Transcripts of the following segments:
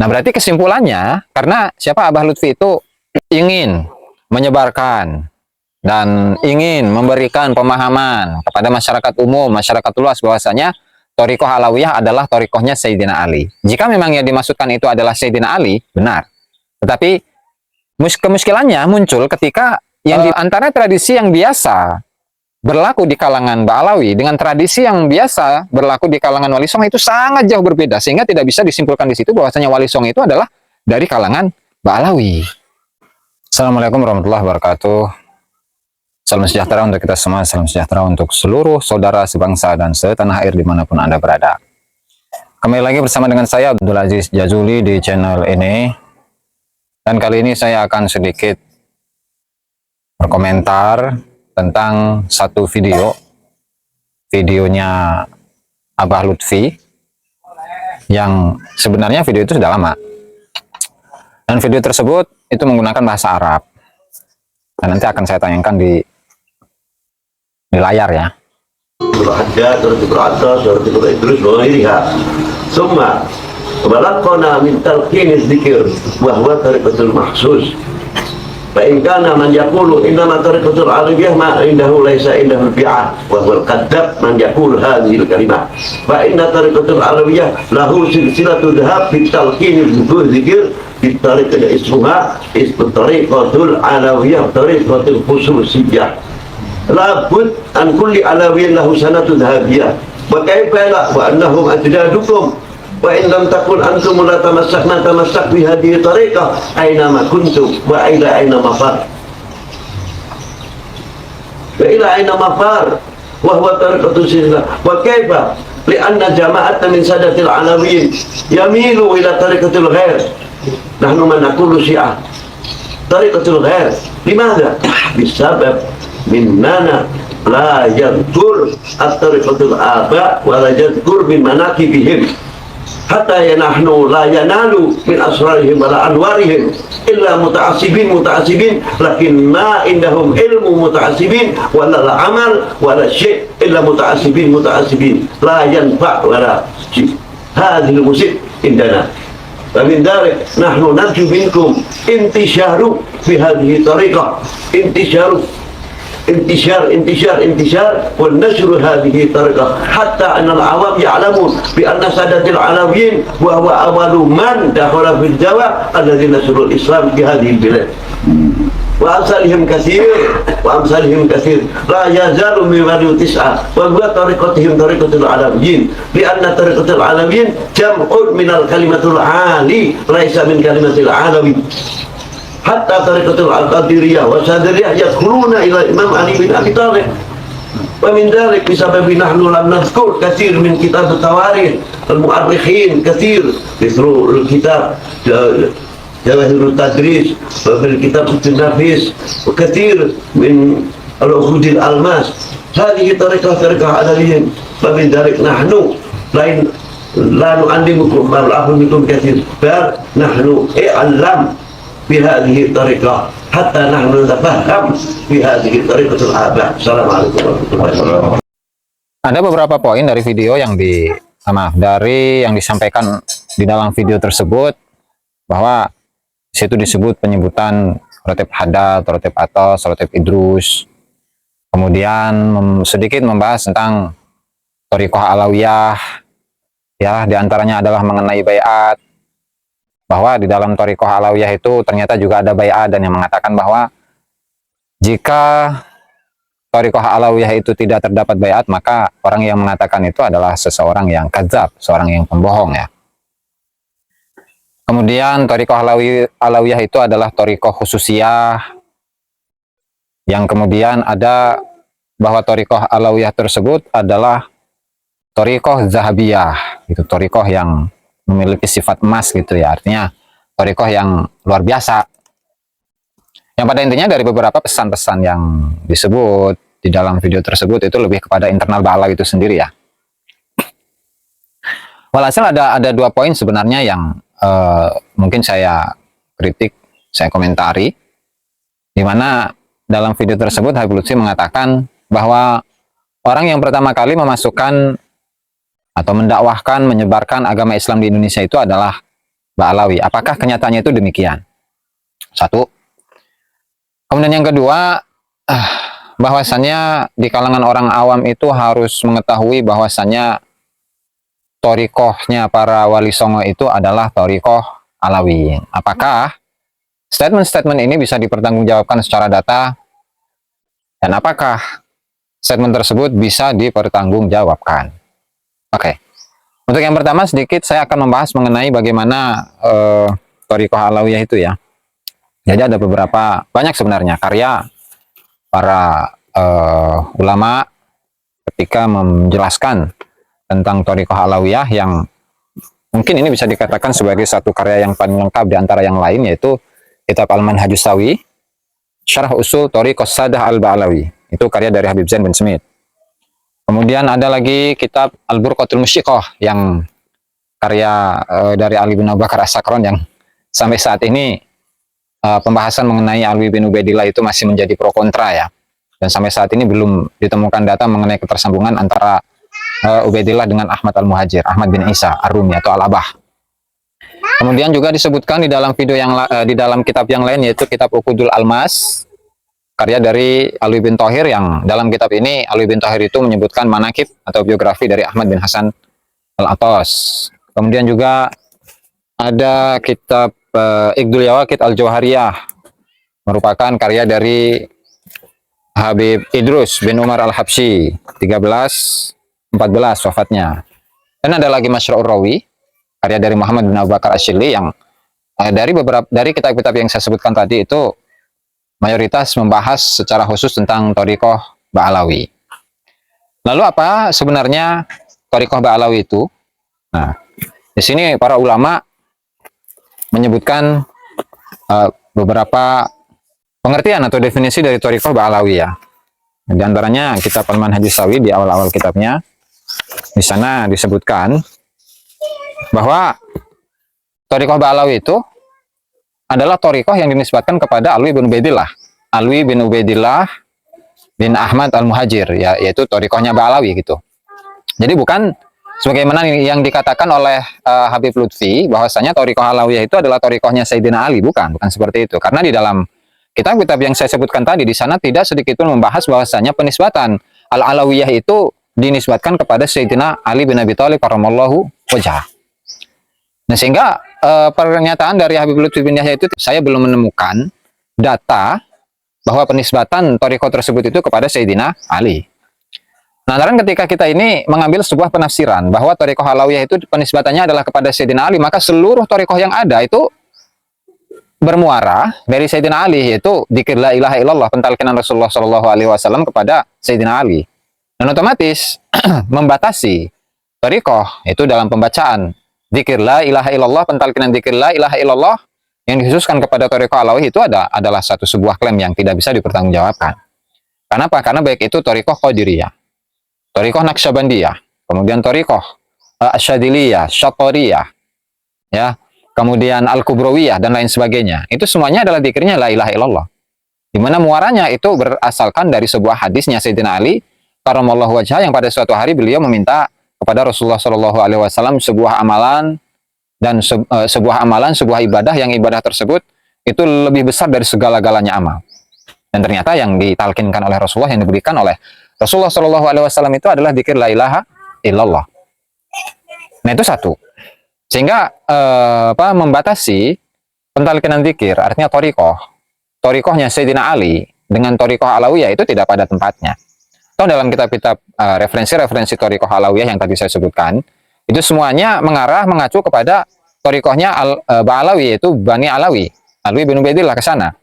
Nah, berarti kesimpulannya, karena siapa Abah Lutfi itu ingin menyebarkan dan ingin memberikan pemahaman kepada masyarakat umum, masyarakat luas bahwasanya Thariqah Alawiyah adalah thariqahnya Sayyidina Ali. Jika memang yang dimaksudkan itu adalah Sayyidina Ali, benar. Tetapi kemuskilannya muncul ketika yang di antara tradisi yang biasa berlaku di kalangan Ba'alawi dengan tradisi yang biasa berlaku di kalangan Wali Songo itu sangat jauh berbeda, sehingga tidak bisa disimpulkan di situ bahwasanya Wali Songo itu adalah dari kalangan Ba'alawi. Assalamualaikum warahmatullahi wabarakatuh. Salam sejahtera untuk kita semua, salam sejahtera untuk seluruh saudara sebangsa dan setanah air dimanapun Anda berada. Kembali lagi bersama dengan saya Abdul Aziz Jazuli di channel ini. Dan kali ini saya akan sedikit berkomentar tentang satu videonya Abah Lutfi, yang sebenarnya video itu sudah lama. Dan video tersebut itu menggunakan bahasa Arab. Dan nanti akan saya tayangkan di layar ya. Summa balaqna min talqin dzikr wa huwa tariqatul mahsus. Fa in kana man yaqulu innama tariqatul arabiyyah ma indahu laysa indahu bi'ah wa huwa al-kadzab man yaqulu hadhihi al-kalimah. Fa inna tariqatul arabiyyah lahu silsilatu dhahab fi talqin dzikr fi tariqatul ismuha tariqatul alawiyyah tariqatul khususiyyah. Labud an kulli alawiyyin lahu sanatun dhahabiyah wa kaifa la wa annahum ajdadukum wa in lam takun antum la tamassak bi hadhihi tariqah aina ma kuntum wa ila aina mafar wa huwa tariqatu silsilah wa kaifa li anna jama'atan min sadatil alawiyyin yamilu ila tariqatil ghair nahnu man naqulu syiah tariqatul ghair limadha bisabab minnana la yadkur at-tariqatul aba wa la yadkur min manaqibihim hatta yanahnu la yanalu min asrarihim wa la anwarihim illa muta'assibin lakin ma indahum ilmu muta'assibin wa la amal wa la syai' illa muta'assibin la yanfa' wa la syai' hadhihi al-musib indana wa min dhalik nahnu narju minkum intisharu fi hadhihi tariqah انتشار والنشر هذه الطريقة حتى أن العوام يعلمون بأن سادة العلويين وهو أول من دخل في الجوى الذي نشروا الإسلام في هذه البلاد وأمثالهم كثير لا يزال من تسعة وهو طريقتهم طريقة العلويين لأن طريقة العلويين جمع من الكلمة العالي ليس من كلمة العلوي حتى طريقة القادرية والشاذلية يدخلون إلى الإمام علي بن أبي طالب ومن ذلك بسبب نحن لم نذكر كثير من كتاب التواريخ المؤرخين كثير مثل الكتاب جواهر التدريس وفي الكتاب النفيس وكثير من العقود الألماس هذه طريقة علويين ومن ذلك نحن لا نعلمكم ما نعلمكم كثير بل نحن اعلم بهذه الطريقة حتى نحن نتفهم بهذه الطريقة الآباء. Assalamualaikum warahmatullahi wabarakatuh. Ada beberapa poin dari video yang dari yang disampaikan di dalam video tersebut, bahwa situ disebut penyebutan Rotib Haddad, Rotib Atos, Rotib Idrus. Kemudian sedikit membahas tentang Thariqah Alawiyah, ya, diantaranya adalah mengenai baiat, bahwa di dalam Thariqah Alawiyah itu ternyata juga ada baiat, dan yang mengatakan bahwa jika Thariqah Alawiyah itu tidak terdapat baiat, maka orang yang mengatakan itu adalah seseorang yang kadzab, seorang yang pembohong ya. Kemudian Thariqah Alawiyah itu adalah Thariqah khususiyah, yang kemudian ada bahwa Thariqah Alawiyah tersebut adalah Thariqah zahabiyah, itu Thariqah yang memiliki sifat emas gitu ya, artinya thariqah yang luar biasa. Yang pada intinya dari beberapa pesan-pesan yang disebut di dalam video tersebut itu lebih kepada internal Ba'alawi itu sendiri ya. Walhasil ada dua poin sebenarnya yang mungkin saya kritik, saya komentari, di mana dalam video tersebut Habib Lutfi mengatakan bahwa orang yang pertama kali memasukkan atau mendakwahkan, menyebarkan agama Islam di Indonesia itu adalah Ba'alawi. Apakah kenyataannya itu demikian? Satu. Kemudian yang kedua, bahwasannya di kalangan orang awam itu harus mengetahui bahwasannya torikohnya para wali songo itu adalah torikoh Alawi. Apakah statement-statement ini bisa dipertanggungjawabkan secara data, dan apakah statement tersebut bisa dipertanggungjawabkan? Oke. Untuk yang pertama, sedikit saya akan membahas mengenai bagaimana Thariqah Alawiyah itu ya. Jadi ada banyak sebenarnya karya para ulama ketika menjelaskan tentang Thariqah Alawiyah, yang mungkin ini bisa dikatakan sebagai satu karya yang paling lengkap di antara yang lain, yaitu kitab Al-Manhajus Sawi, Syarah Usul Thariqah Sadah Al-Ba'alawi. Itu karya dari Habib Zain bin Smith. Kemudian ada lagi kitab Al-Burqatul Musyiqah yang karya dari Ali bin Abu Bakar As-Sakron, yang sampai saat ini pembahasan mengenai Alwi bin Ubaidillah itu masih menjadi pro kontra ya. Dan sampai saat ini belum ditemukan data mengenai ketersambungan antara Ubaidillah dengan Ahmad Al-Muhajir, Ahmad bin Isa Ar-Rumi atau Al-Abah. Kemudian juga disebutkan di dalam di dalam kitab yang lain, yaitu kitab Uqudul Almas, karya dari Alwi bin Thohir, yang dalam kitab ini Alwi bin Thohir itu menyebutkan manakib atau biografi dari Ahmad bin Hasan Al-Atas. Kemudian juga ada kitab Iqdul Yawaqit Al-Jawhariyah, merupakan karya dari Habib Idrus bin Umar Al-Habsyi, 1314 wafatnya. Dan ada lagi Masyra'ur Rawi, karya dari Muhammad bin Abu Bakar Asyili, yang dari kitab-kitab yang saya sebutkan tadi itu mayoritas membahas secara khusus tentang Thariqah Ba'alawi. Lalu apa sebenarnya Thariqah Ba'alawi itu? Nah, di sini para ulama menyebutkan beberapa pengertian atau definisi dari Thariqah Ba'alawi ya. Di antaranya kitab Al-Manhajus Sawi, di awal-awal kitabnya, di sana disebutkan bahwa Thariqah Ba'alawi itu adalah thariqah yang dinisbatkan kepada Alwi bin Ubaidillah. Alwi bin Ubaidillah bin Ahmad Al-Muhajir, ya, yaitu thariqahnya Ba'alawi gitu. Jadi bukan sebagaimana yang dikatakan oleh Habib Lutfi, bahwasanya thariqah Alawiyah itu adalah thariqahnya Sayyidina Ali. Bukan seperti itu. Karena di dalam kitab-kitab yang saya sebutkan tadi, di sana tidak sedikit pun membahas bahwasanya penisbatan Al-Alawiyah itu dinisbatkan kepada Sayyidina Ali bin Abi Thalib karramallahu wajhah. Nah, sehingga pernyataan dari Habib Lutfi bin Yahya itu, saya belum menemukan data bahwa penisbatan thariqah tersebut itu kepada Sayyidina Ali. Nah, ketika kita ini mengambil sebuah penafsiran bahwa thariqah Alawiyah itu penisbatannya adalah kepada Sayyidina Ali, maka seluruh thariqah yang ada itu bermuara dari Sayyidina Ali, yaitu dzikir la ilaha illallah, pentalkinan Rasulullah SAW kepada Sayyidina Ali. Dan otomatis membatasi thariqah itu dalam pembacaan dzikir la ilaha illallah, pentalkinan dzikir la ilaha illallah yang dikhususkan kepada thariqah Alawiyah itu adalah sebuah klaim yang tidak bisa dipertanggungjawabkan. Kenapa? Karena baik itu thariqah Qadiriyah, thariqah Naqsyabandiyah, kemudian thariqah Asyadiliyah, Syatariyah, ya, kemudian Al-Kubrawiyah dan lain sebagainya. Itu semuanya adalah dzikirnya la ilaha illallah. Di mana muaranya itu berasalkan dari sebuah hadisnya Sayyidina Ali karramallahu wajhah, yang pada suatu hari beliau meminta kepada Rasulullah SAW sebuah amalan, dan sebuah ibadah, yang ibadah tersebut itu lebih besar dari segala-galanya amal. Dan ternyata yang ditalkinkan oleh Rasulullah, yang diberikan oleh Rasulullah SAW itu adalah dzikir la ilaha illallah. Nah, itu satu. Sehingga membatasi pentalkinan dzikir, artinya thariqahnya Sayyidina Ali dengan thariqah Alawiyah itu tidak pada tempatnya. Atau dalam kitab-kitab referensi-referensi thariqah Alawiyah yang tadi saya sebutkan, itu semuanya mengacu kepada thariqahnya Ba'alawi, yaitu Bani Alawi, Alwi bin Ubaidillah, ke sana.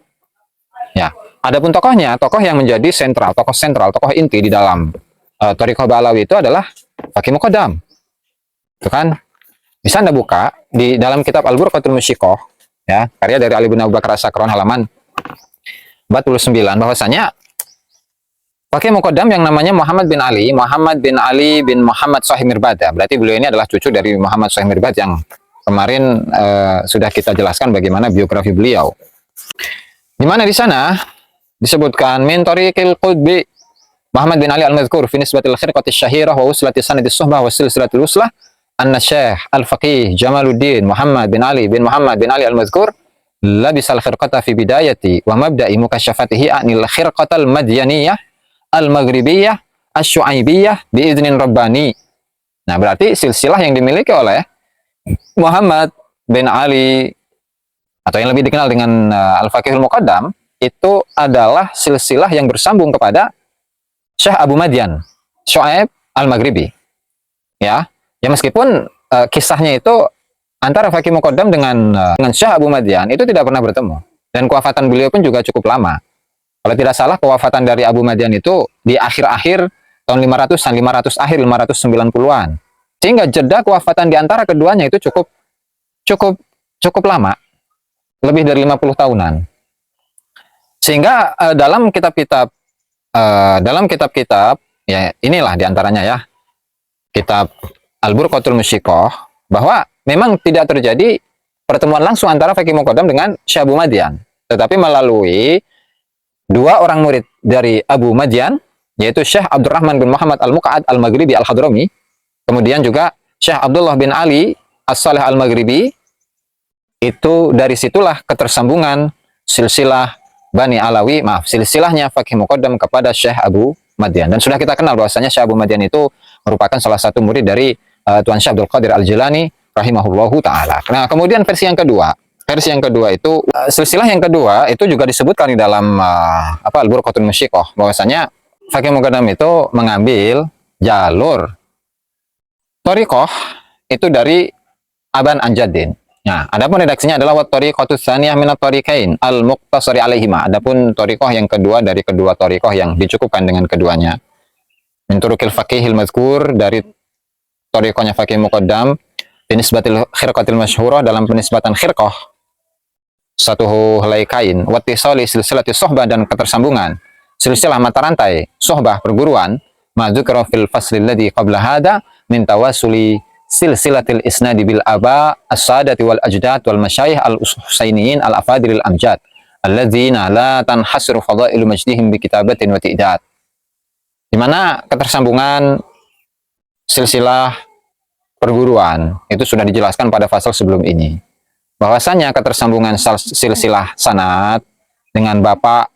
Ya, adapun tokoh yang menjadi tokoh inti di dalam thariqah Ba'alawi itu adalah Faqih Muqaddam. Itu kan bisa Anda buka di dalam kitab Al-Burqatul Musyiqah, ya, karya dari Ali bin Abu Bakar As-Sakron, halaman 49, bahwasanya Faqih Muqaddam yang namanya Muhammad bin Ali bin Muhammad Shahih Mirbad, ya. Berarti beliau ini adalah cucu dari Muhammad Shahih Mirbad yang kemarin sudah kita jelaskan bagaimana biografi beliau. Di mana di sana disebutkan min tariqil qutbi Muhammad bin Ali al-Madhkur fi nisbatil khirqati syahirah wa uslati sanadis suhbah wa silsilatil uslah anna Syekh Al-Faqih Jamaluddin Muhammad bin Ali Al-Mazkur labisal khirqata fi bidayati wa mabda'i mukasyafatihi anil khirqatal madyaniyah al-maghribiyah asy-syu'aibiyah biiznin rabbani. Nah, berarti silsilah yang dimiliki oleh Muhammad bin Ali atau yang lebih dikenal dengan Al-Faqihul Muqaddam itu adalah silsilah yang bersambung kepada Syekh Abu Madyan Syu'aib Al-Maghribi. Ya, meskipun kisahnya itu antara Faqih Muqaddam dengan Syekh Abu Madyan itu tidak pernah bertemu, dan kewafatan beliau pun juga cukup lama. Kalau tidak salah, kewafatan dari Abu Madyan itu di akhir-akhir tahun 500-an, 500 akhir 590-an. Sehingga jeda kewafatan di antara keduanya itu cukup lama, lebih dari 50 tahunan. Sehingga dalam kitab-kitab ya inilah diantaranya ya kitab Al-Burqatul Musyiqah, bahwa memang tidak terjadi pertemuan langsung antara Faqih Muqaddam dengan Syekh Abu Madyan, tetapi melalui dua orang murid dari Abu Madyan, yaitu Syekh Abdurrahman bin Muhammad Al-Muqa'ad Al-Maghribi Al-Hadrami, kemudian juga Syekh Abdullah bin Ali As-Salih Al-Maghribi. Itu dari situlah ketersambungan silsilah Bani Alawi, silsilahnya Faqih Muqaddam kepada Syekh Abu Madyan. Dan sudah kita kenal bahwasanya Syekh Abu Madyan itu merupakan salah satu murid dari Tuan Syekh Abdul Qadir Al-Jilani rahimahullahu ta'ala. Nah, kemudian versi yang kedua itu silsilah yang kedua itu juga disebutkan di dalam Al-Burqatul Musyiqah, bahwasanya Faqih Muqaddam itu mengambil jalur thariqah itu dari Aban Anjaddin. Nah, adapun redaksinya adalah wa thariqatus tsaniyah minat thariqain al-muqtasari alaihima. Adapun thariqah yang kedua dari kedua thariqah yang dicukupkan dengan keduanya. Min turuqil faqihil mazkur, dari thariqahnya Faqih Muqaddam, binisbatil khirqatil masyhurah, dalam penisbatan khirqah satu helai kain, wa tisali silsilati suhbah, dan ketersambungan silsilah mata rantai suhbah perguruan, ma dzukira fil fasli alladhi qabla hada min tawasuli silsilatil isnadi bil aba as-sadati wal ajdad wal masyayikh al-husainiyin al-afadil al-amjad alladzina la tanhasru fadailu majdihim bi kitabatin wa ti'dad. Di mana ketersambungan silsilah perguruan itu sudah dijelaskan pada fasal sebelum ini, bahwasanya ketersambungan silsilah sanad dengan bapak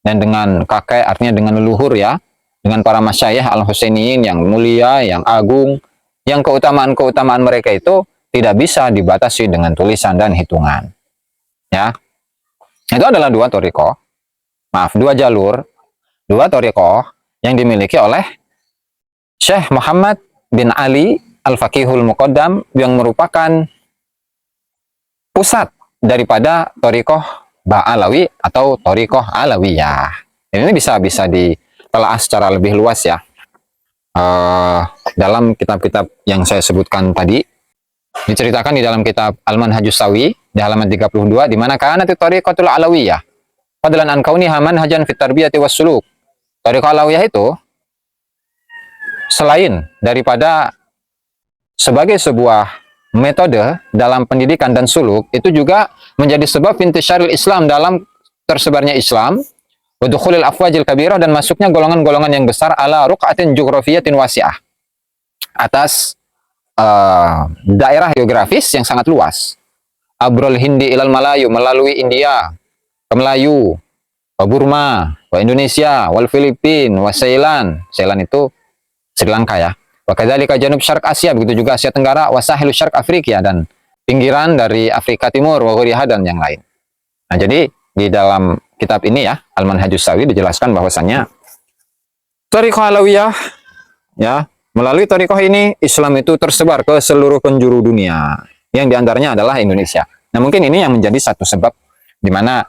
dan dengan kakek, artinya dengan leluhur ya, dengan para masyayikh al-husainiyin yang mulia, yang agung, yang keutamaan mereka itu tidak bisa dibatasi dengan tulisan dan hitungan. Ya, itu adalah dua jalur, dua thariqah yang dimiliki oleh Syekh Muhammad bin Ali Al-Faqihul Muqaddam, yang merupakan pusat daripada thariqah Ba'alawi atau thariqah Alawiyah. Ini bisa ditelaah secara lebih luas ya. Dalam kitab-kitab yang saya sebutkan tadi, diceritakan di dalam kitab Al-Manhajus Sawi di halaman 32, di mana kanat thariqatul alawiyah fadlan an kauniha manhajan fit tarbiyati was suluk. Thariqah alawiyah itu selain daripada sebagai sebuah metode dalam pendidikan dan suluk, itu juga menjadi sebab intisyaril Islam, dalam tersebarnya Islam, wa dukhulil afwajil kabirah, dan masuknya golongan-golongan yang besar, ala ruq'atin jughrafiyatin wasi'ah, atas daerah geografis yang sangat luas. Abrul Hindi ilal Malayu, melalui India ke Melayu, wa Burma, wa Indonesia, wal Filipin, wa Ceylan. Ceylan itu Sri Lanka ya. Wa kadzalika janub syarq Asia, begitu juga Asia Tenggara, wa sahil syarq Afrika, dan pinggiran dari Afrika Timur, wa ghuriha, dan yang lain. Nah, jadi di dalam kitab ini ya, Al-Manhajus Sawi, dijelaskan bahwasanya thariqah alawiyah ya, melalui thariqah ini Islam itu tersebar ke seluruh penjuru dunia, yang diantaranya adalah Indonesia. Nah, mungkin ini yang menjadi satu sebab di mana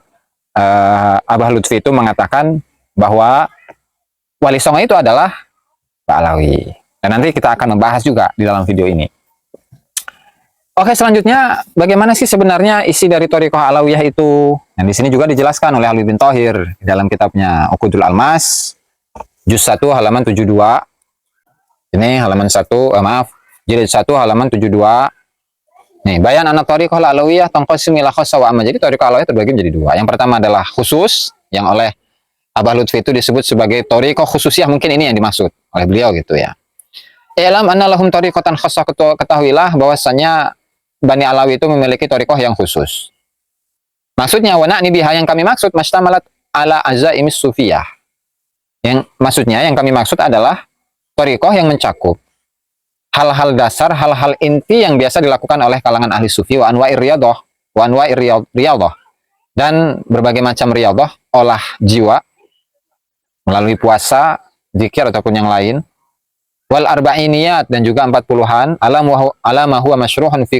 Abah Lutfi itu mengatakan bahwa Wali Songo itu adalah Pak Alawi. Dan nanti kita akan membahas juga di dalam video ini. Oke, selanjutnya bagaimana sih sebenarnya isi dari thariqah alawiyah itu? Yang di sini juga dijelaskan oleh Ali bin Thohir di dalam kitabnya Uqudul Almas, juz 1 halaman 72. Ini halaman 1, jilid 1 halaman 72. Nih, bayan anak thariqah alawiyah tanqasim ila khassa wa amma. Jadi thariqah alawiyah terbagi menjadi dua. Yang pertama adalah khusus, yang oleh Abah Lutfi itu disebut sebagai thariqah khususiyah, mungkin ini yang dimaksud oleh beliau gitu ya. I'lam anna lahum tariqatan khassah, ketahuilah bahwasanya Bani Alawi itu memiliki tariqah yang khusus. Maksudnya wa na'ni biha, yang kami maksud mashtamalat ala azaimis sufiyah. Yang maksudnya yang kami maksud adalah tariqah yang mencakup hal-hal dasar, hal-hal inti yang biasa dilakukan oleh kalangan ahli sufi, wa anwa'ir riyadhah, dan berbagai macam riyadhah, olah jiwa melalui puasa, zikir ataupun yang lain, wal arba'iniyat, dan juga 40-an, ala ma huwa masyruhun fi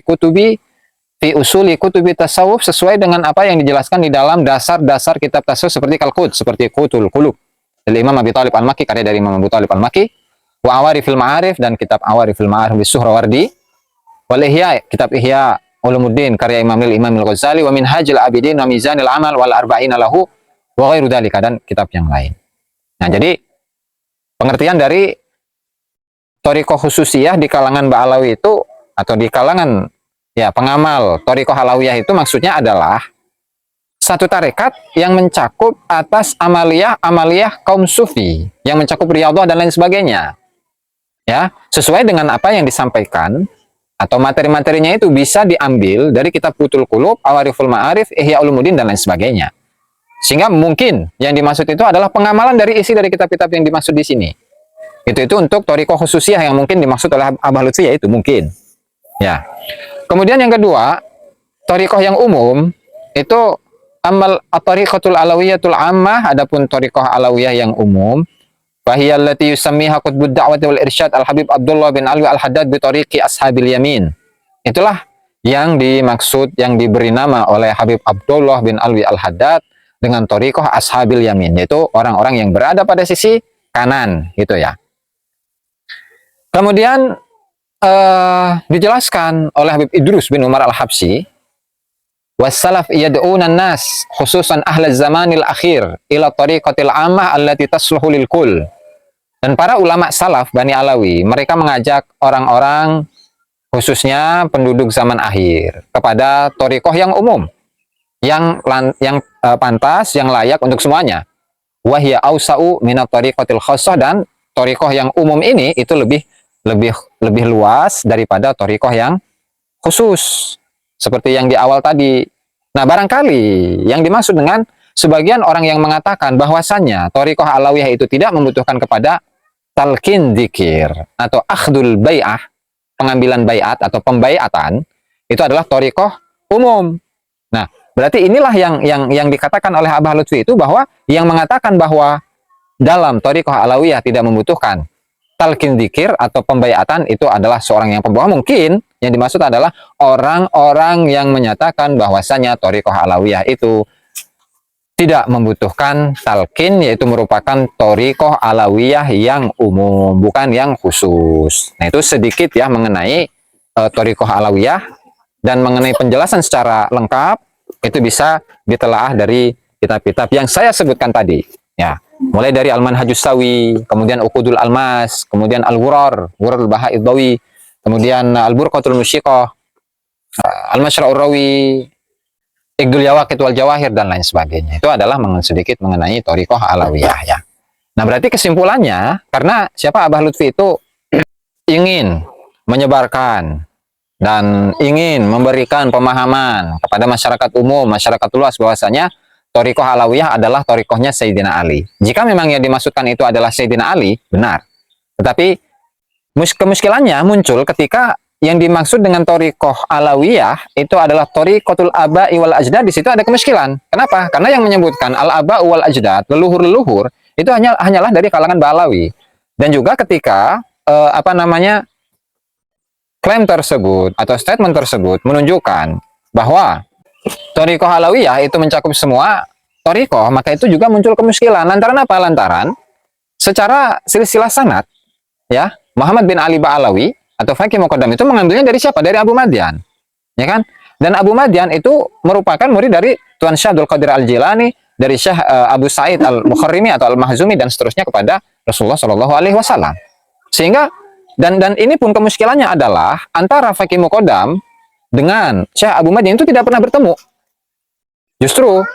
usuli kutubi tasawuf, sesuai dengan apa yang dijelaskan di dalam dasar-dasar kitab tasawuf seperti Kalqud, seperti Qutul Qulub dari Imam Abi Thalib Al-Makki, karya dari Imam Abu Thalib Al-Makki, wa Awarifil Ma'arif, dan kitab Awarifil Ma'arif di Suhrawardi, wal Ihya, kitab Ihya Ulumuddin karya Imam Al-Ghazali, wa Minhajul Abidin wa Mizanil Amal wal Arba'ina lahu wa ghairu dzalika, dan kitab yang lain. Nah, jadi pengertian dari thariqah khususiyah di kalangan Ba'alawi itu, atau di kalangan pengamal thariqah alawiyah itu, maksudnya adalah satu tarekat yang mencakup atas amaliyah kaum sufi, yang mencakup riyadhah dan lain sebagainya. Ya, sesuai dengan apa yang disampaikan atau materi-materinya itu bisa diambil dari kitab Qutul Qulub, Awariful Ma'arif, Ihya Ulumuddin dan lain sebagainya. Sehingga mungkin yang dimaksud itu adalah pengamalan dari isi dari kitab-kitab yang dimaksud di sini. Itu untuk thariqah khususiyah yang mungkin dimaksud oleh Abah Lutfi, yaitu mungkin. Ya. Kemudian yang kedua, thariqah yang umum itu amal at-tariqatul alawiyatul ammah, adapun thariqah alawiyah yang umum, fahiya allati yusammiha qutbud da'wati wal irsyad al-Habib Abdullah bin Alwi al-Haddad bi tariqi ashabil yamin. Itulah yang dimaksud, yang diberi nama oleh Habib Abdullah bin Alwi al-Haddad dengan thariqah ashabil yamin, yaitu orang-orang yang berada pada sisi kanan, gitu ya. Kemudian dijelaskan oleh Habib Idrus bin Umar al-Habsyi, wassalaf yad'una nas khususan ahla zamanil akhir ila tariqatil ammah allati tasluhu lil kull. Dan para ulama salaf Bani Alawi, mereka mengajak orang-orang khususnya penduduk zaman akhir kepada thariqah yang umum, yang pantas, yang layak untuk semuanya. Wa hiya ausa'u minat tariqatil khassah, dan thariqah yang umum ini itu lebih luas daripada thariqah yang khusus, seperti yang di awal tadi. Nah, barangkali yang dimaksud dengan sebagian orang yang mengatakan bahwasannya thariqah alawiyah itu tidak membutuhkan kepada talqin dzikir atau akhdul bai'ah, pengambilan bai'at atau pembai'atan, itu adalah thariqah umum. Nah, berarti inilah yang dikatakan oleh Abah Lutfi itu, bahwa yang mengatakan bahwa dalam thariqah alawiyah tidak membutuhkan talqin dzikir atau pembai'atan itu adalah seorang yang pembohong. Mungkin yang dimaksud adalah orang-orang yang menyatakan bahwasanya thariqah alawiyah itu tidak membutuhkan talqin, yaitu merupakan thariqah alawiyah yang umum, bukan yang khusus. Nah, itu sedikit ya mengenai thariqah alawiyah, dan mengenai penjelasan secara lengkap itu bisa ditelaah dari kitab-kitab yang saya sebutkan tadi, ya. Mulai dari Al-Manhajus Sawi, kemudian Uqudul Almas, kemudian Al-Ghurar, Ghurarul Baha'id Dawi, kemudian Al-Burqatul Musyiqah, Al-Masyra'ur Rawi, Iqdul Yawaqit wal Jawahir, dan lain sebagainya. Itu adalah sedikit mengenai thariqah alawiyah, ya. Nah, berarti kesimpulannya, karena siapa Abah Lutfi itu ingin menyebarkan dan ingin memberikan pemahaman kepada masyarakat umum, masyarakat luas, bahwasanya thariqah alawiyah adalah thariqahnya Sayyidina Ali. Jika memang yang dimaksudkan itu adalah Sayyidina Ali, benar. Tetapi kemuskilannya muncul ketika yang dimaksud dengan thariqah alawiyah itu adalah thariqatul aba'i wal ajdad. Di situ ada kemuskilan. Kenapa? Karena yang menyebutkan al-aba'u wal ajdad, leluhur-leluhur, itu hanyalah dari kalangan Ba'alawi. Dan juga ketika klaim tersebut atau statement tersebut menunjukkan bahwa thariqah alawiyah itu mencakup semua thariqah, maka itu juga muncul kemuskilan. Lantaran apa? Lantaran secara silsilah sanad, ya, Muhammad bin Ali Ba'alawi atau Faqih Muqaddam itu mengambilnya dari siapa? Dari Abu Madyan, ya kan? Dan Abu Madyan itu merupakan murid dari Tuan Syekh Abdul Qadir Al-Jilani, dari Syekh Abu Sa'id Al-Mukharrimi atau Al-Mahzumi, dan seterusnya kepada Rasulullah Shallallahu Alaihi Wasallam. Sehingga dan ini pun kemuskilannya adalah antara Faqih Muqaddam dengan Syekh Abu Madyan itu tidak pernah bertemu. Justru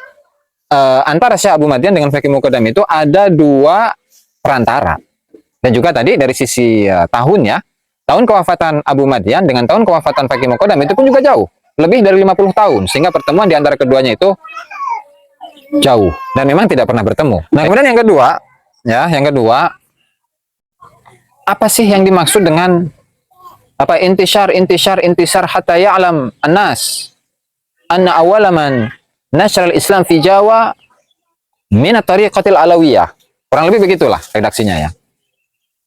antara Syekh Abu Madyan dengan Faqih Muqaddam itu ada dua perantara. Dan juga tadi dari sisi tahun, ya, tahun kewafatan Abu Madyan dengan tahun kewafatan Faqih Muqaddam itu pun juga jauh, lebih dari 50 tahun, sehingga pertemuan di antara keduanya itu jauh dan memang tidak pernah bertemu. Nah, kemudian yang kedua, apa sih yang dimaksud dengan apa intisar hatta ya'lam an-nas anna awwala man nashara al-Islam fi Jawa min at-tariqatil alawiyah. Kurang lebih begitulah redaksinya ya.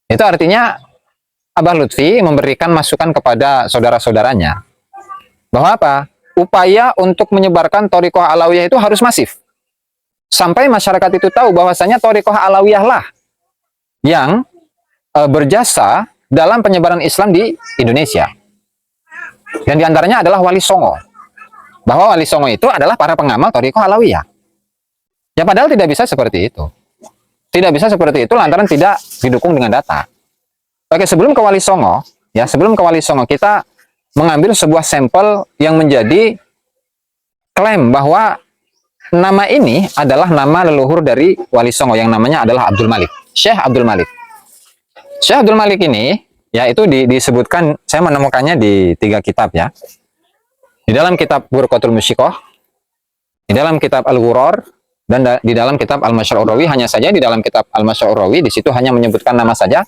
Itu artinya Abah Lutfi memberikan masukan kepada saudara-saudaranya bahwa apa? Upaya untuk menyebarkan thariqah alawiyah itu harus masif. Sampai masyarakat itu tahu bahwasanya thariqah alawiyah lah yang berjasa dalam penyebaran Islam di Indonesia. Dan diantaranya adalah Wali Songo. Bahwa Wali Songo itu adalah para pengamal thariqah alawiyah. Ya padahal tidak bisa seperti itu. Tidak bisa seperti itu lantaran tidak didukung dengan data. Oke, sebelum ke Wali Songo, kita mengambil sebuah sampel yang menjadi klaim bahwa nama ini adalah nama leluhur dari Wali Songo yang namanya adalah Abdul Malik, Syekh Abdul Malik. Syekh Abdul Malik ini, ya itu disebutkan, saya menemukannya di 3 kitab ya. Di dalam kitab Burqatul Musyikoh, di dalam kitab Al-Ghuror, dan di dalam kitab Al-Masy'ur-Rawi. Hanya saja di dalam kitab Al-Masy'ur-Rawi, di situ hanya menyebutkan nama saja.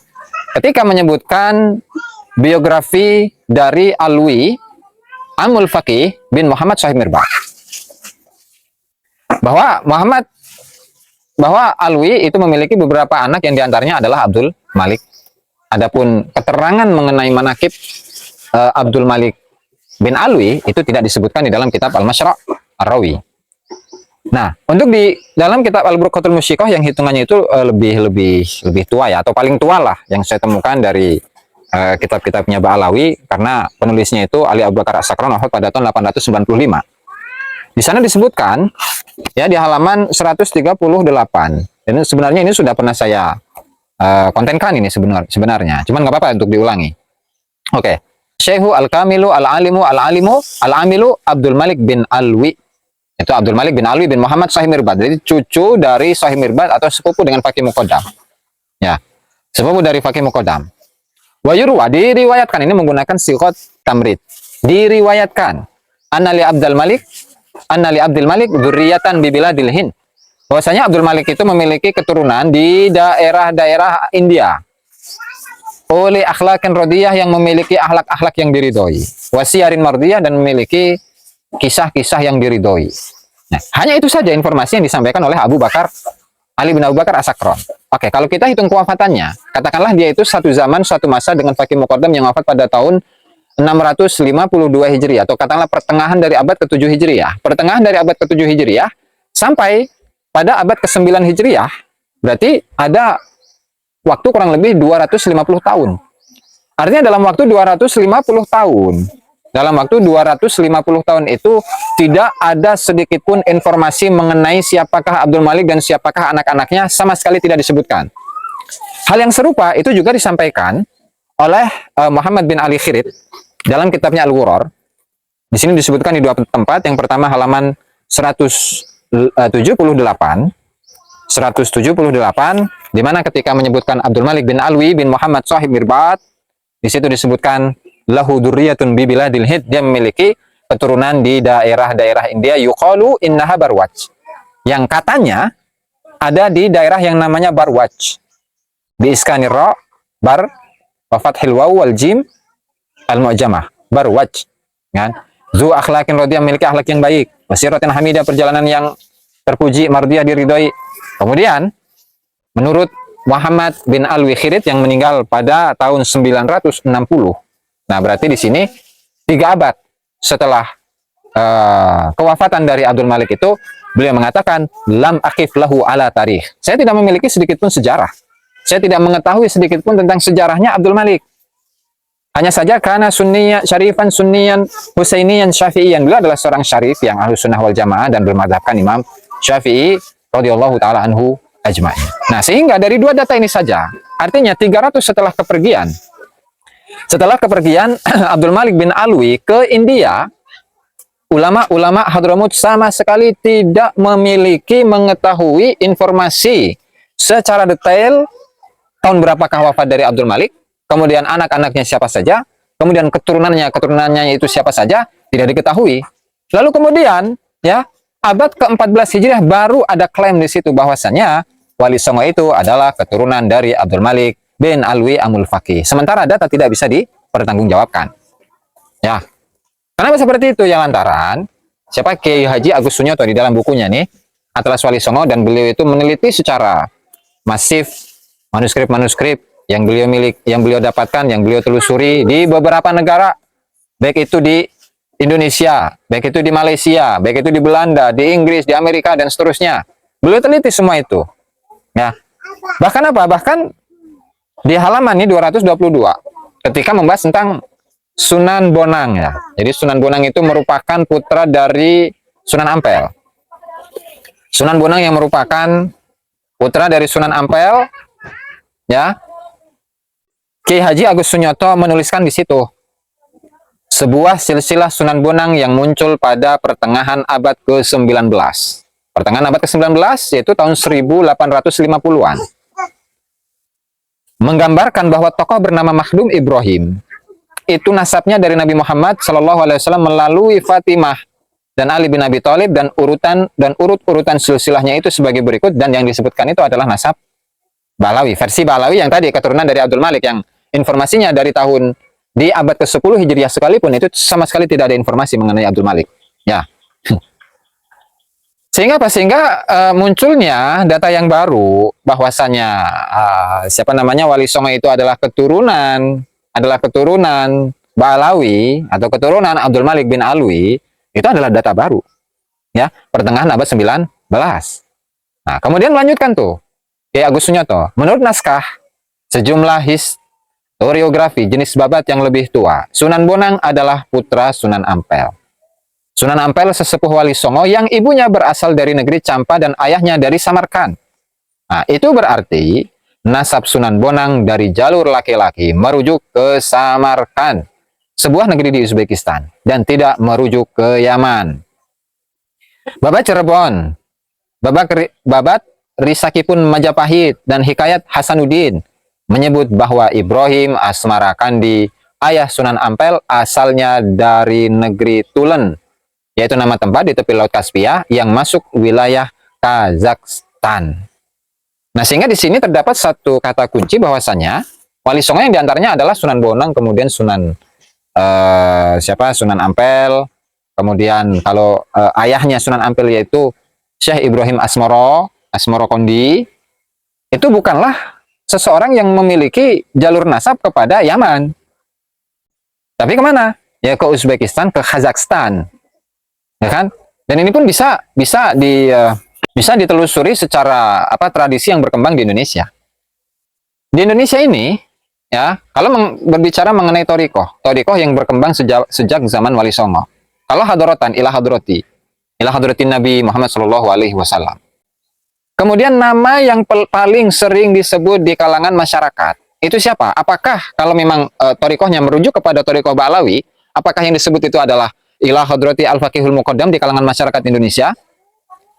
Ketika menyebutkan biografi dari Alwi Amul Faqih bin Muhammad Shahib Mirbad, bahwa Alwi itu memiliki beberapa anak yang diantaranya adalah Abdul Malik. Adapun keterangan mengenai manakib Abdul Malik bin Alwi itu tidak disebutkan di dalam kitab Al-Masy'ur-Rawi. Nah, untuk di dalam kitab Al-Burqatul Musyikoh yang hitungannya itu lebih tua ya, atau paling tua lah yang saya temukan dari kitab-kitabnya Ba'alawi, karena penulisnya itu Ali Abu Bakar As-Sakran wafat pada tahun 895. Di sana disebutkan ya di halaman 138. Dan sebenarnya ini sudah pernah saya kontenkan ini sebenarnya. Cuman nggak apa-apa untuk diulangi. Oke. Syekhu Al-Kamilu Al-Alimu Al-Amilu Abdul Malik bin Alwi. Itu Abdul Malik bin Alwi bin Muhammad Shahib Mirbad. Jadi cucu dari Shahib Mirbad atau sepupu dengan Faqih Muqaddam. Ya. Sepupu dari Faqih Muqaddam. Wa yurwa, diriwayatkan, ini menggunakan siqat tamrid. Diriwayatkan Anna li Abdul Malik dzurriyyatan bi biladil Hind. Bahwasanya Abdul Malik itu memiliki keturunan di daerah-daerah India. Oleh akhlaqan radiyah, yang memiliki akhlak-akhlak yang diridhoi. Wasiyarin mardiyah, dan memiliki kisah-kisah yang diridhoi. Nah, hanya itu saja informasi yang disampaikan oleh Ali bin Abu Bakar As-Sakran. Oke, kalau kita hitung kewafatannya, katakanlah dia itu satu zaman, suatu masa dengan Faqih Muqaddam yang wafat pada tahun 652 Hijriah, atau katakanlah pertengahan dari abad ke-7 Hijriah. Pertengahan dari abad ke-7 Hijriah sampai pada abad ke-9 Hijriah, berarti ada waktu kurang lebih 250 tahun. Artinya dalam waktu 250 tahun, itu tidak ada sedikit pun informasi mengenai siapakah Abdul Malik dan siapakah anak-anaknya, sama sekali tidak disebutkan. Hal yang serupa itu juga disampaikan oleh Muhammad bin Ali Khirid dalam kitabnya Al-Ghuror. Di sini disebutkan di 2 tempat. Yang pertama halaman 178, di mana ketika menyebutkan Abdul Malik bin Alwi bin Muhammad Shahib Mirbad, di situ disebutkan lahu dzurriyyatun bi biladil Hind, dia memiliki keturunan di daerah-daerah India, yuqalu innaha Barwaj, yang katanya ada di daerah yang namanya Barwaj, bi iskanir ra bar wa fathil waw wal jim al mu'jamah, Barwaj kan. Zu akhlaqin radiyah, memiliki akhlak yang baik, wasiratin hamidah, perjalanan yang terpuji, mardiyah, diridhoi. Kemudian menurut Muhammad bin Alwi Khirid yang meninggal pada tahun 960. Nah, berarti di sini 3 abad setelah kewafatan dari Abdul Malik itu, beliau mengatakan lam akif lahu ala tarikh. Saya tidak memiliki sedikit pun sejarah. Saya tidak mengetahui sedikit pun tentang sejarahnya Abdul Malik. Hanya saja karena sunniyan, syarifan sunniyan, husainiyan, syafi'iyan. Beliau adalah seorang syarif yang ahlu sunnah wal jamaah dan bermadhabkan Imam Syafi'i radhiyallahu taala anhu ajma'in. Nah, sehingga dari 2 data ini saja, artinya 300 setelah kepergian Abdul Malik bin Alwi ke India, ulama-ulama Hadramut sama sekali tidak mengetahui informasi secara detail tahun berapakah wafat dari Abdul Malik, kemudian anak-anaknya siapa saja, kemudian keturunannya itu siapa saja, tidak diketahui. Lalu kemudian, ya, abad ke-14 Hijriah baru ada klaim di situ bahwasanya Wali Songo itu adalah keturunan dari Abdul Malik bin Alwi Amul-Faqih. Sementara data tidak bisa dipertanggungjawabkan. Ya, kenapa seperti itu? Ya lantaran siapa Kiai Haji Agus Sunyoto di dalam bukunya nih, Atlas Wali Songo, dan beliau itu meneliti secara masif manuskrip-manuskrip yang beliau dapatkan, yang beliau telusuri di beberapa negara, baik itu di Indonesia, baik itu di Malaysia, baik itu di Belanda, di Inggris, di Amerika, dan seterusnya. Beliau teliti semua itu. Ya. Bahkan apa? Bahkan di halaman ini 222 ketika membahas tentang Sunan Bonang, ya. Jadi Sunan Bonang itu merupakan putra dari Sunan Ampel. Sunan Bonang yang merupakan putra dari Sunan Ampel, ya. Kiai Haji Agus Sunyoto menuliskan di situ sebuah silsilah Sunan Bonang yang muncul pada pertengahan abad ke-19. Pertengahan abad ke-19 yaitu tahun 1850-an. Menggambarkan bahwa tokoh bernama Makhdum Ibrahim itu nasabnya dari Nabi Muhammad SAW melalui Fatimah dan Ali bin Abi Thalib, dan urut-urutan silsilahnya itu sebagai berikut, dan yang disebutkan itu adalah nasab Balawi, versi Balawi yang tadi keturunan dari Abdul Malik, yang informasinya dari tahun di abad ke-10 Hijriah sekalipun itu sama sekali tidak ada informasi mengenai Abdul Malik. Ya. Sehingga apa? Sehingga munculnya data yang baru bahwasanya Wali Songo itu adalah keturunan Balawi atau keturunan Abdul Malik bin Alwi, itu adalah data baru. Ya, pertengahan abad 19. Nah, kemudian melanjutkan tuh Kiai Agus Sunyoto, menurut naskah sejumlah historiografi jenis babat yang lebih tua, Sunan Bonang adalah putra Sunan Ampel. Sunan Ampel sesepuh Wali Songo yang ibunya berasal dari negeri Campa dan ayahnya dari Samarkand. Nah, itu berarti nasab Sunan Bonang dari jalur laki-laki merujuk ke Samarkand, sebuah negeri di Uzbekistan, dan tidak merujuk ke Yaman. Babat Cirebon, Babat Risakipun Majapahit, dan Hikayat Hasanuddin menyebut bahwa Ibrahim Asmarakandi, ayah Sunan Ampel, asalnya dari negeri Tulen, yaitu nama tempat di tepi Laut Kaspia yang masuk wilayah Kazakhstan. Nah, sehingga di sini terdapat satu kata kunci bahwasanya Wali Songo yang diantaranya adalah Sunan Bonang, kemudian Sunan Ampel, kemudian kalau ayahnya Sunan Ampel yaitu Syekh Ibrahim Asmoro Kondi, itu bukanlah seseorang yang memiliki jalur nasab kepada Yaman. Tapi kemana? Ya ke Uzbekistan, ke Kazakhstan. Ya kan? Dan ini pun bisa ditelusuri secara tradisi yang berkembang di Indonesia. Di Indonesia ini, ya, kalau berbicara mengenai torikoh yang berkembang sejak zaman Wali Songo. Kalau hadrotan ila hadratin Nabi Muhammad SAW. Kemudian nama yang paling sering disebut di kalangan masyarakat itu siapa? Apakah kalau memang torikohnya merujuk kepada torikoh Balawi, apakah yang disebut itu adalah Ila Hadrati Al-Faqihul Muqaddam di kalangan masyarakat Indonesia?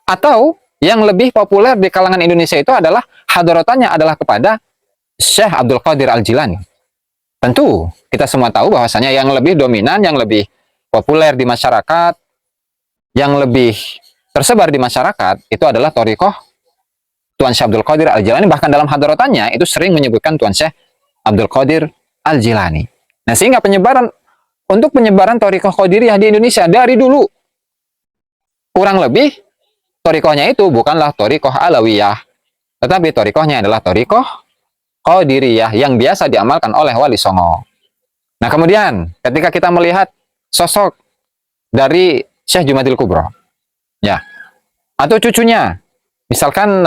Atau yang lebih populer di kalangan Indonesia itu adalah hadratannya adalah kepada Syekh Abdul Qadir Al-Jilani? Tentu kita semua tahu bahwasanya yang lebih dominan, yang lebih populer di masyarakat, yang lebih tersebar di masyarakat itu adalah torikoh Tuan Syekh Abdul Qadir Al-Jilani. Bahkan dalam hadratannya itu sering menyebutkan Tuan Syekh Abdul Qadir Al-Jilani. Nah, sehingga untuk penyebaran torikoh Qadiriyah di Indonesia dari dulu, kurang lebih torikohnya itu bukanlah torikoh Alawiyah, tetapi torikohnya adalah torikoh Qadiriyah yang biasa diamalkan oleh Wali Songo. Nah, kemudian ketika kita melihat sosok dari Syekh Jumadil Kubro, ya, atau cucunya, misalkan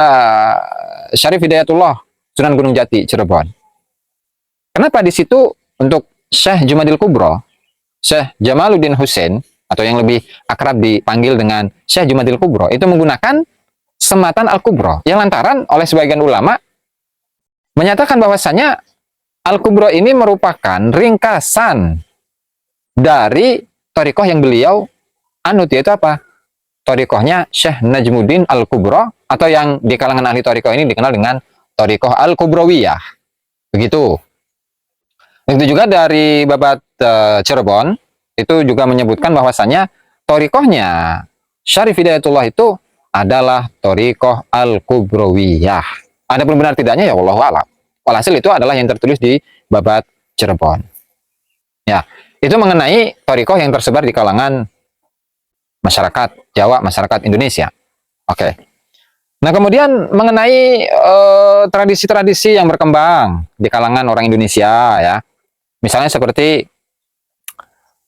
Syarif Hidayatullah Sunan Gunung Jati Cirebon, kenapa di situ untuk Syekh Jumadil Kubro, Syekh Jamaluddin Hussein, atau yang lebih akrab dipanggil dengan Syekh Jumadil Kubro, itu menggunakan sematan Al-Kubro, yang lantaran oleh sebagian ulama menyatakan bahwasanya Al-Kubro ini merupakan ringkasan dari torikoh yang beliau anut, yaitu apa? Torikohnya Syekh Najmuddin Al-Kubro, atau yang di kalangan ahli torikoh ini dikenal dengan torikoh Al-Kubrowiyah. Begitu. Begitu juga dari Babat Cirebon, itu juga menyebutkan bahwasanya torikohnya Syarif Hidayatullah itu adalah torikoh Al-Kubrawiyah. Ada pun benar tidaknya ya wallahu a'lam. Walhasil itu adalah yang tertulis di Babat Cirebon. Ya, itu mengenai torikoh yang tersebar di kalangan masyarakat Jawa, masyarakat Indonesia. Oke. Nah, kemudian mengenai tradisi-tradisi yang berkembang di kalangan orang Indonesia ya. Misalnya seperti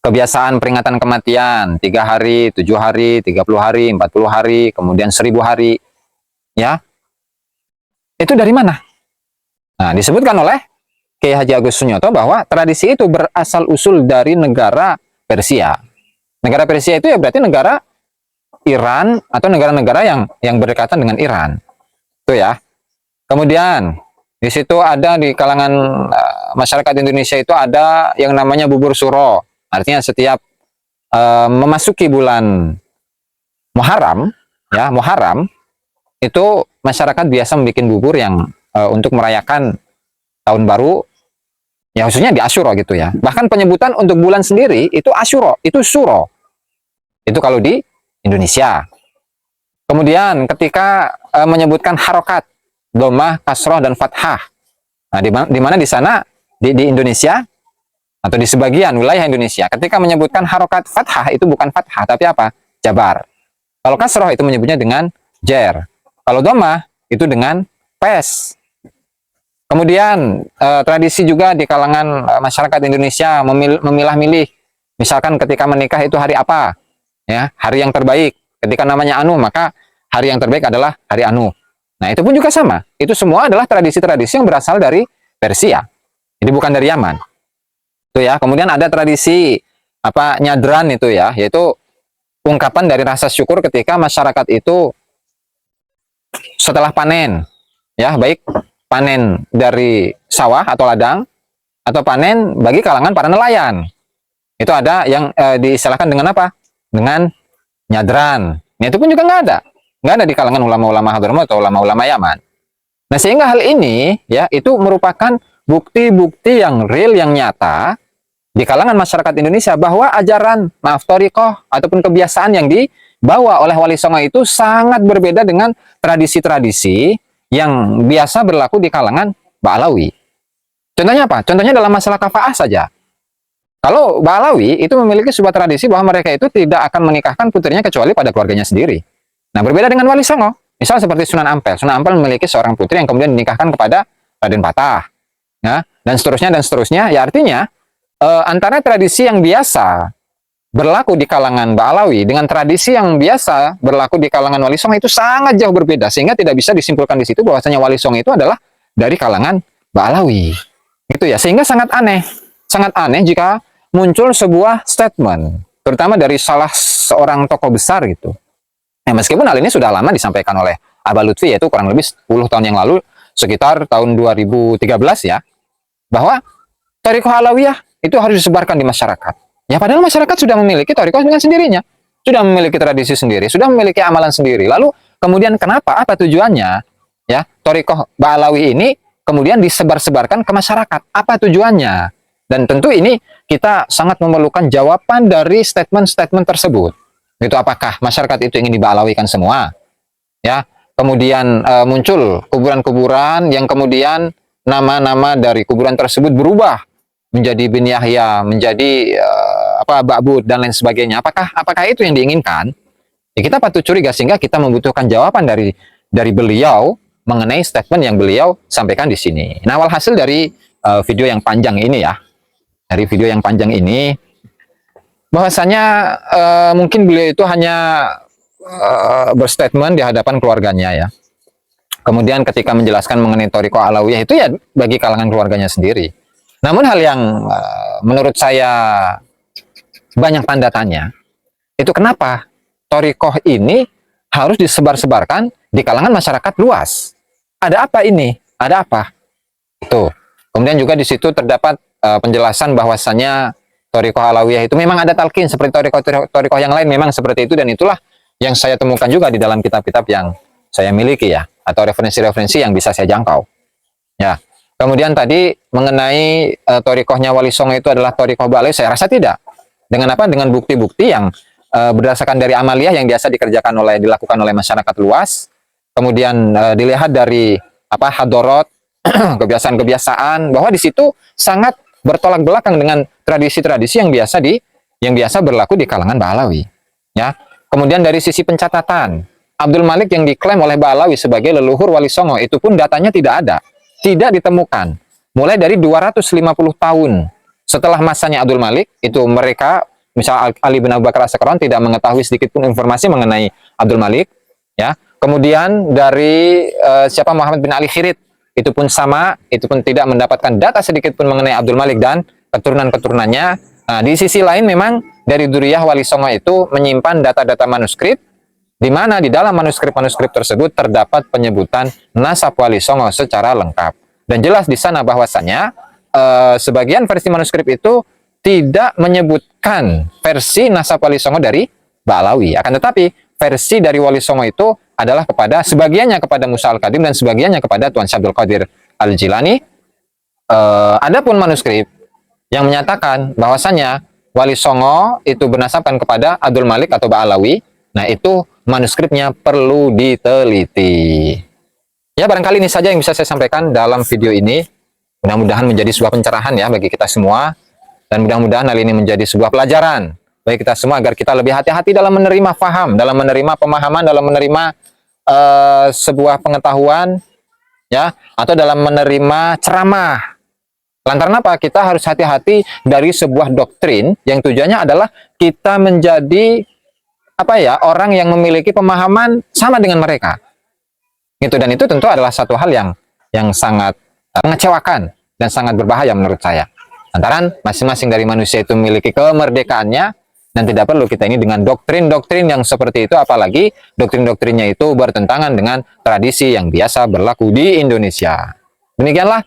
kebiasaan peringatan kematian 3 hari, 7 hari, 30 hari, 40 hari, kemudian 1000 hari. Ya. Itu dari mana? Nah, disebutkan oleh Kiai Haji Agus Sunyoto bahwa tradisi itu berasal usul dari negara Persia. Negara Persia itu ya berarti negara Iran atau negara-negara yang berdekatan dengan Iran. Itu ya. Kemudian di situ ada di kalangan masyarakat Indonesia itu ada yang namanya bubur suro. Artinya setiap memasuki bulan Muharram, ya Muharram itu masyarakat biasa membuat bubur yang untuk merayakan tahun baru, ya khususnya di Asyura gitu ya. Bahkan penyebutan untuk bulan sendiri itu Asyura, itu Suro. Itu kalau di Indonesia. Kemudian ketika menyebutkan harokat, dhammah, kasroh, dan fathah. Nah, di mana di sana di Indonesia atau di sebagian wilayah Indonesia, ketika menyebutkan harokat fathah itu bukan fathah tapi apa? Jabar. Kalau kasroh itu menyebutnya dengan jer. Kalau dhammah itu dengan pes. Kemudian tradisi juga di kalangan masyarakat Indonesia memilah-milih, misalkan ketika menikah itu hari apa, ya hari yang terbaik. Ketika namanya Anu maka hari yang terbaik adalah hari Anu. Nah itu pun juga sama. Itu semua adalah tradisi-tradisi yang berasal dari Persia. Jadi bukan dari Yaman. Itu ya. Kemudian ada tradisi apa nyadran itu ya, yaitu ungkapan dari rasa syukur ketika masyarakat itu setelah panen, ya baik panen dari sawah atau ladang atau panen bagi kalangan para nelayan. Itu ada yang diistilahkan dengan apa? Dengan nyadran. Nah, itu pun juga nggak ada di kalangan ulama-ulama Hadramaut atau ulama-ulama Yaman. Nah, sehingga hal ini ya itu merupakan bukti-bukti yang real, yang nyata di kalangan masyarakat Indonesia bahwa ajaran thariqah ataupun kebiasaan yang dibawa oleh Wali Songo itu sangat berbeda dengan tradisi-tradisi yang biasa berlaku di kalangan Ba'alawi. Contohnya apa? Contohnya dalam masalah kafaah saja. Kalau Ba'alawi itu memiliki sebuah tradisi bahwa mereka itu tidak akan menikahkan putrinya kecuali pada keluarganya sendiri. Nah, berbeda dengan Wali Songo. Misal seperti Sunan Ampel. Sunan Ampel memiliki seorang putri yang kemudian dinikahkan kepada Raden Patah. Ya, dan seterusnya. Ya artinya, antara tradisi yang biasa berlaku di kalangan Ba'alawi dengan tradisi yang biasa berlaku di kalangan Wali Songo itu sangat jauh berbeda. Sehingga tidak bisa disimpulkan di situ bahwasanya Wali Songo itu adalah dari kalangan Ba'alawi. Gitu ya. Sehingga sangat aneh. Sangat aneh jika muncul sebuah statement, terutama dari salah seorang tokoh besar gitu. Ya, meskipun hal ini sudah lama disampaikan oleh Abah Lutfi, yaitu kurang lebih 10 tahun yang lalu, sekitar tahun 2013 ya, bahwa thariqah alawiyah itu harus disebarkan di masyarakat. Ya padahal masyarakat sudah memiliki thariqah dengan sendirinya, sudah memiliki tradisi sendiri, sudah memiliki amalan sendiri. Lalu kemudian kenapa, apa tujuannya ya thariqah Ba'alawi ini kemudian disebar-sebarkan ke masyarakat? Apa tujuannya? Dan tentu ini kita sangat memerlukan jawaban dari statement-statement tersebut. Itu apakah masyarakat itu ingin diba'alawikan semua? Ya, kemudian muncul kuburan-kuburan yang kemudian nama-nama dari kuburan tersebut berubah menjadi bin Yahya, menjadi Ba'bud dan lain sebagainya. Apakah itu yang diinginkan? Ya, kita patut curiga sehingga kita membutuhkan jawaban dari beliau mengenai statement yang beliau sampaikan di sini. Nah, walhasil dari video yang panjang ini ya. Dari video yang panjang ini, bahwasanya mungkin beliau itu hanya berstatement di hadapan keluarganya ya. Kemudian ketika menjelaskan mengenai thariqah alawiyah itu ya bagi kalangan keluarganya sendiri. Namun hal yang menurut saya banyak tanda tanya, itu kenapa thariqah ini harus disebar-sebarkan di kalangan masyarakat luas? Ada apa ini? Ada apa? Itu. Kemudian juga di situ terdapat penjelasan bahwasannya thariqah alawiyah itu memang ada talqin seperti thariqah yang lain, memang seperti itu, dan itulah yang saya temukan juga di dalam kitab-kitab yang saya miliki ya, atau referensi-referensi yang bisa saya jangkau. Ya. Kemudian tadi mengenai thariqahnya Wali Songo itu adalah thariqah Ba'alawi, saya rasa tidak. Dengan apa? Dengan bukti-bukti yang berdasarkan dari amaliyah yang biasa dilakukan oleh masyarakat luas. Kemudian dilihat dari apa hadorot, kebiasaan-kebiasaan, bahwa di situ sangat bertolak belakang dengan tradisi-tradisi yang biasa berlaku di kalangan Ba'alawi. Ya. Kemudian dari sisi pencatatan, Abdul Malik yang diklaim oleh Ba'alawi sebagai leluhur Wali Songo itu pun datanya tidak ada. Tidak ditemukan. Mulai dari 250 tahun setelah masanya Abdul Malik, itu mereka, misal Ali bin Abu Bakar As-Sakran, tidak mengetahui sedikit pun informasi mengenai Abdul Malik. Ya. Kemudian dari Muhammad bin Ali Khirit, itu pun sama, itu pun tidak mendapatkan data sedikit pun mengenai Abdul Malik dan keturunan-keturunannya. Nah, di sisi lain memang dari Duriyah Wali Songo itu menyimpan data-data manuskrip, di mana di dalam manuskrip-manuskrip tersebut terdapat penyebutan nasab Wali Songo secara lengkap. Dan jelas di sana bahwasanya sebagian versi manuskrip itu tidak menyebutkan versi nasab Wali Songo dari Ba'alawi. Akan tetapi versi dari Wali Songo itu adalah sebagiannya kepada Musa Al-Kadim dan sebagiannya kepada Tuan Syekh Abdul Qadir Al-Jilani. Adapun manuskrip yang menyatakan bahwasanya Wali Songo itu bernasabkan kepada Abdul Malik atau Ba'alawi, nah itu manuskripnya perlu diteliti. Ya, barangkali ini saja yang bisa saya sampaikan dalam video ini. Mudah-mudahan menjadi sebuah pencerahan ya bagi kita semua, dan mudah-mudahan hal ini menjadi sebuah pelajaran bagi kita semua agar kita lebih hati-hati dalam menerima faham, dalam menerima pemahaman, dalam menerima sebuah pengetahuan ya, atau dalam menerima ceramah. Lantaran apa? Kita harus hati-hati dari sebuah doktrin yang tujuannya adalah kita menjadi orang yang memiliki pemahaman sama dengan mereka. Gitu, dan itu tentu adalah satu hal yang sangat mengecewakan dan sangat berbahaya menurut saya. Lantaran masing-masing dari manusia itu memiliki kemerdekaannya, dan tidak perlu kita ini dengan doktrin-doktrin yang seperti itu, apalagi doktrin-doktrinnya itu bertentangan dengan tradisi yang biasa berlaku di Indonesia. Demikianlah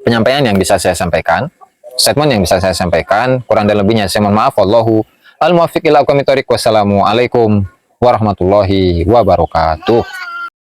penyampaian yang bisa saya sampaikan, statement yang bisa saya sampaikan. Kurang dan lebihnya saya mohon maaf. Wallahu al-muwaffiq ila aqwamit thoriq. Wassalamualaikum warahmatullahi wabarakatuh.